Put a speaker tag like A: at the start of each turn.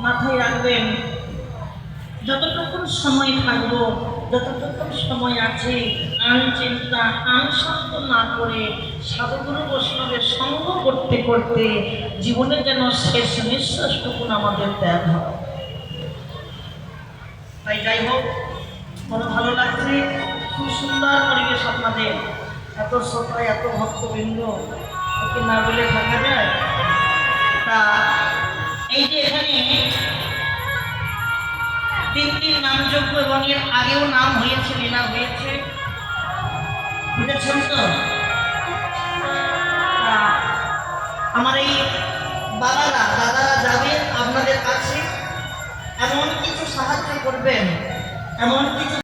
A: মাথায় রাখবেন, যতটুকু সময় থাকবো, যতটুকু সময় আছে, আন চিন্তা আন শব্দ না করে সাধুগুরু বৈষ্ণবের সঙ্গ করতে করতে জীবনের যেন শেষ নিঃশ্বাসটুকু আমাদের ত্যাগ হয়। তাই যাই হোক, বড় ভালো লাগছে, খুব সুন্দর পরিবেশ আপনাদের, এত শ্রোতা এত ভক্তবৃন্দ, ওকে না বলে থাকা যায়। তা এই যে এখানে 3 দিন নামযজ্ঞ এবং এর আগেও নাম হয়েছে, লীলা হয়েছে, বুঝেছেন তো? আমার এই দাদারা যাবেন আপনাদের কাছে, এমন কিছু সাহায্য করবেন, এমন কিছু